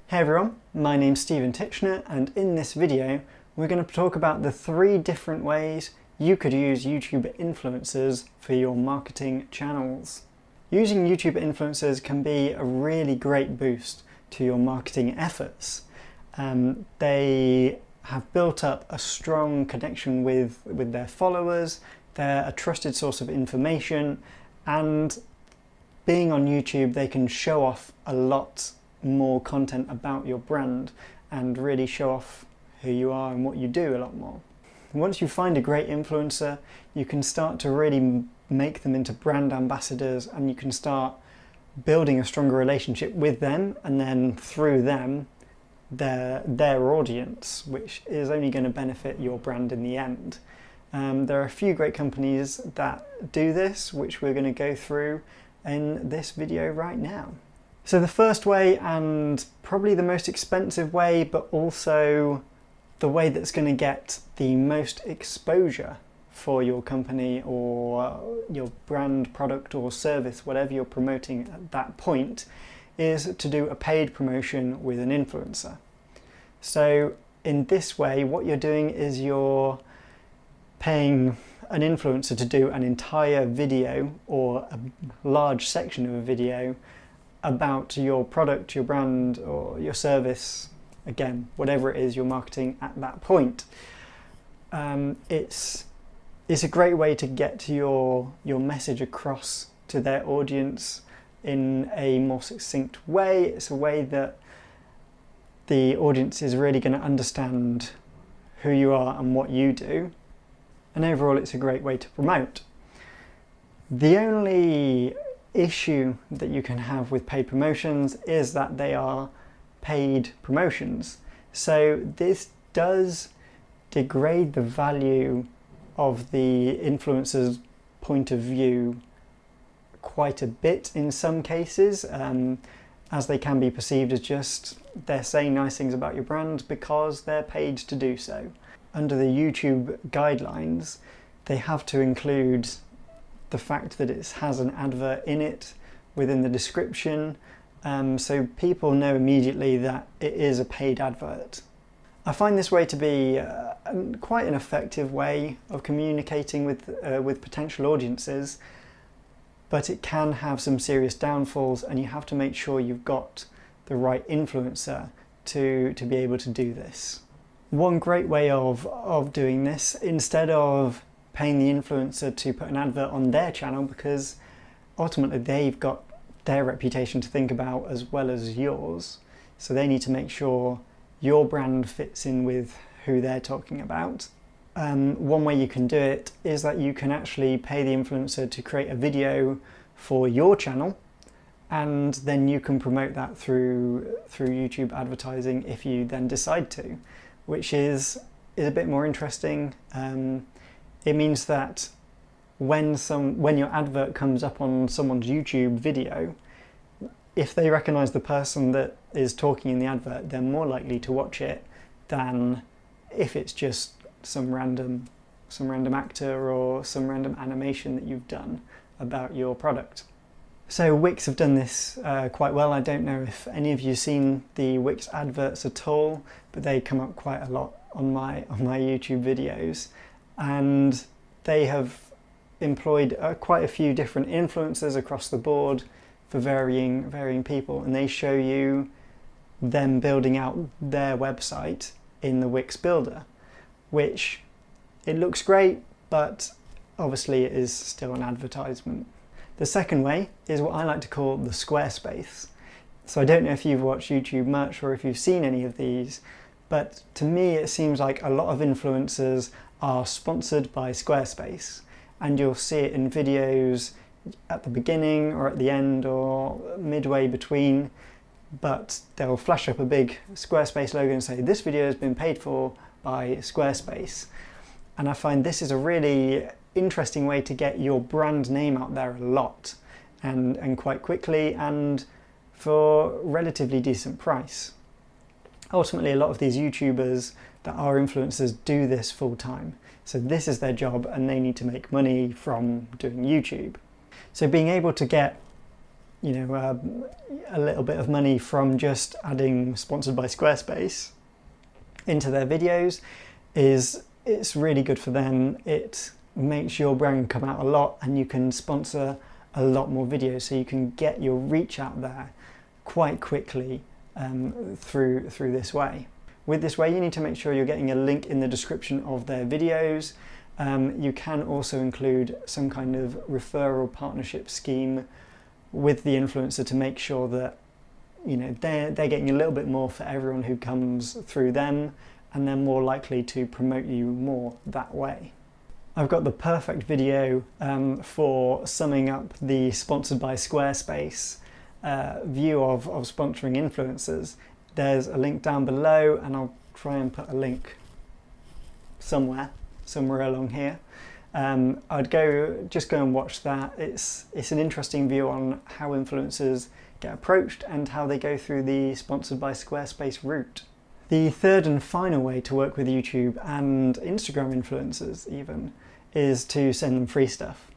Hey everyone, my name's Stephen Titchener, and in this video we're going to talk about the 3 different ways you could use YouTube influencers for your marketing channels. Using YouTube influencers can be a really great boost to your marketing efforts. They have built up a strong connection with their followers, they're a trusted source of information, and being on YouTube they can show off a lot more content about your brand and really show off who you are and what you do a lot more. Once you find a great influencer, you can start to really make them into brand ambassadors, and you can start building a stronger relationship with them, and then through them their audience, which is only going to benefit your brand in the end. There are a few great companies that do this, which we're going to go through in this video right now. So the first way, and probably the most expensive way, but also the way that's going to get the most exposure for your company or your brand, product or service, whatever you're promoting at that point, is to do a paid promotion with an influencer. So in this way, what you're doing is you're paying an influencer to do an entire video or a large section of a video about your product, your brand or your service, again, whatever it is you're marketing at that point. It's a great way to get your message across to their audience in a more succinct way. It's a way that the audience is really going to understand who you are and what you do, and overall it's a great way to promote. The only issue that you can have with paid promotions is that they are paid promotions. So this does degrade the value of the influencer's point of view quite a bit in some cases, as they can be perceived as just they're saying nice things about your brand because they're paid to do so. Under the YouTube guidelines, they have to include the fact that it has an advert in it within the description, so people know immediately that it is a paid advert. I find this way to be quite an effective way of communicating with potential audiences, but it can have some serious downfalls, and you have to make sure you've got the right influencer to be able to do this. One great way of doing this, instead of paying the influencer to put an advert on their channel, because ultimately they've got their reputation to think about as well as yours, so they need to make sure your brand fits in with who they're talking about. One way you can do it is that you can actually pay the influencer to create a video for your channel, and then you can promote that through YouTube advertising if you then decide to, which is a bit more interesting. It means that when your advert comes up on someone's YouTube video, if they recognise the person that is talking in the advert, they're more likely to watch it than if it's just some random actor or some random animation that you've done about your product. So Wix have done this quite well. I don't know if any of you have seen the Wix adverts at all, but they come up quite a lot on my YouTube videos. And they have employed quite a few different influencers across the board for varying people, and they show you them building out their website in the Wix builder, which it looks great, but obviously it is still an advertisement. The second way is what I like to call the Squarespace. So I don't know if you've watched YouTube much or if you've seen any of these, but to me it seems like a lot of influencers are sponsored by Squarespace, and you'll see it in videos at the beginning or at the end or midway between, but they'll flash up a big Squarespace logo and say this video has been paid for by Squarespace. And I find this is a really interesting way to get your brand name out there a lot, and quite quickly, and for relatively decent price. Ultimately, a lot of these YouTubers that are influencers do this full time. So this is their job, and they need to make money from doing YouTube. So being able to get a little bit of money from just adding sponsored by Squarespace into their videos, it's really good for them. It makes your brand come out a lot, and you can sponsor a lot more videos, so you can get your reach out there quite quickly through this way. With this way, you need to make sure you're getting a link in the description of their videos. You can also include some kind of referral partnership scheme with the influencer to make sure that they're getting a little bit more for everyone who comes through them, and they're more likely to promote you more that way. I've got the perfect video for summing up the sponsored by Squarespace view of sponsoring influencers. There's a link down below, and I'll try and put a link somewhere along here. I'd just go and watch that. It's an interesting view on how influencers get approached and how they go through the sponsored by Squarespace route. The third and final way to work with YouTube and Instagram influencers even is to send them free stuff.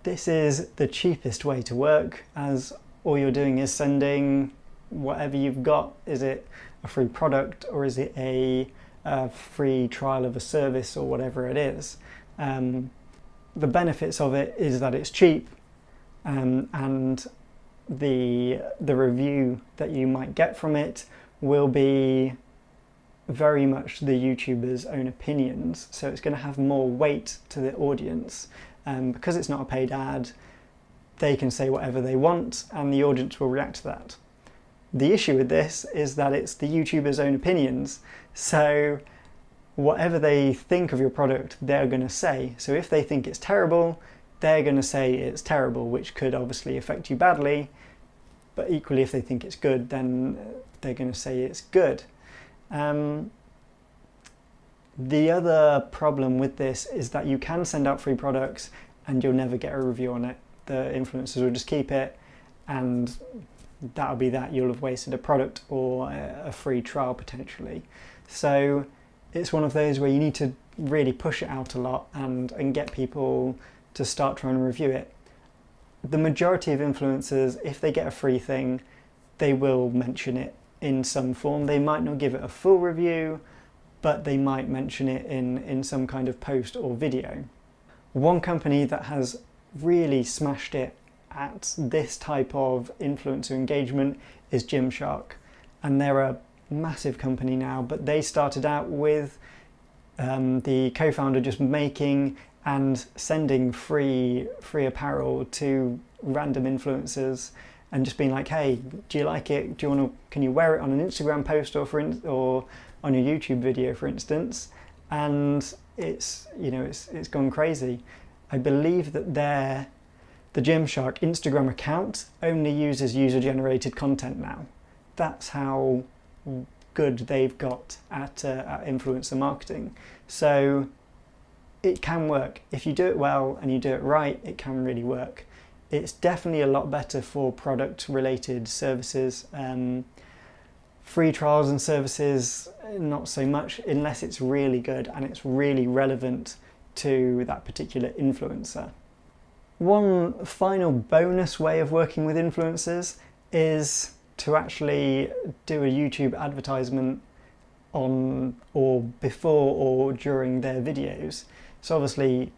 This is the cheapest way to work, as all you're doing is sending whatever you've got. Is it a free product, or is it a free trial of a service, or whatever it is? The benefits of it is that it's cheap, and the review that you might get from it will be very much the YouTuber's own opinions, so it's going to have more weight to the audience. Because it's not a paid ad, they can say whatever they want and the audience will react to that. The issue with this is that it's the YouTuber's own opinions, so whatever they think of your product, they're going to say. So if they think it's terrible, they're going to say it's terrible, which could obviously affect you badly, but equally if they think it's good, then they're going to say it's good. The other problem with this is that you can send out free products and you'll never get a review on it. The influencers will just keep it, and that'll be that. You'll have wasted a product or a free trial potentially. So it's one of those where you need to really push it out a lot and get people to start trying to review it. The majority of influencers, if they get a free thing, they will mention it in some form. They might not give it a full review, but they might mention it in some kind of post or video. One company that has really smashed it at this type of influencer engagement is Gymshark, and they're a massive company now, but they started out with the co-founder just making and sending free apparel to random influencers and just being like, hey, do you like it? Can you wear it on an Instagram post or on your YouTube video, for instance? And it's gone crazy. I believe that the Gymshark Instagram account only uses user-generated content now. That's how good they've got at influencer marketing. So it can work. If you do it well and you do it right, it can really work. It's definitely a lot better for product-related services. Free trials and services, not so much, unless it's really good and it's really relevant to that particular influencer. One final bonus way of working with influencers is to actually do a YouTube advertisement on or before or during their videos. So obviously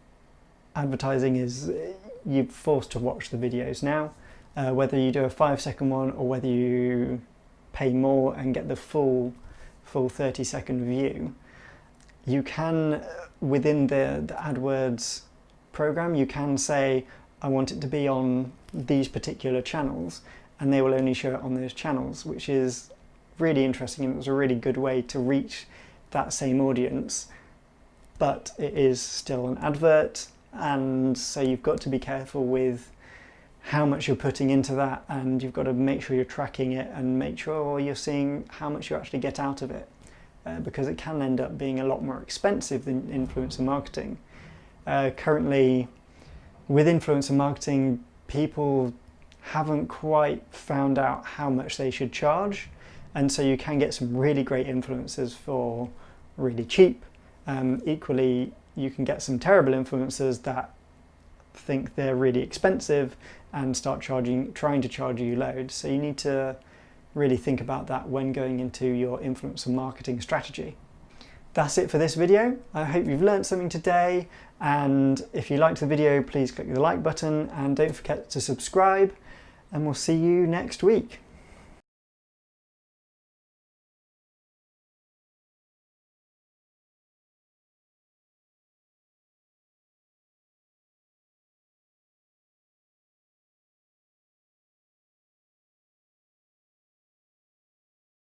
advertising is, you're forced to watch the videos now, whether you do a 5-second one or whether you pay more and get the full 30-second view. You can, within the AdWords program, you can say, I want it to be on these particular channels, and they will only show it on those channels, which is really interesting, and it's a really good way to reach that same audience. But it is still an advert, and so you've got to be careful with how much you're putting into that, and you've got to make sure you're tracking it and make sure you're seeing how much you actually get out of it, because it can end up being a lot more expensive than influencer marketing. Currently, with influencer marketing, people haven't quite found out how much they should charge, and so you can get some really great influencers for really cheap. Equally, you can get some terrible influencers that think they're really expensive and start trying to charge you loads. So you need to really think about that when going into your influencer marketing strategy. That's it for this video. I hope you've learned something today, and if you liked the video, please click the like button and don't forget to subscribe, and we'll see you next week.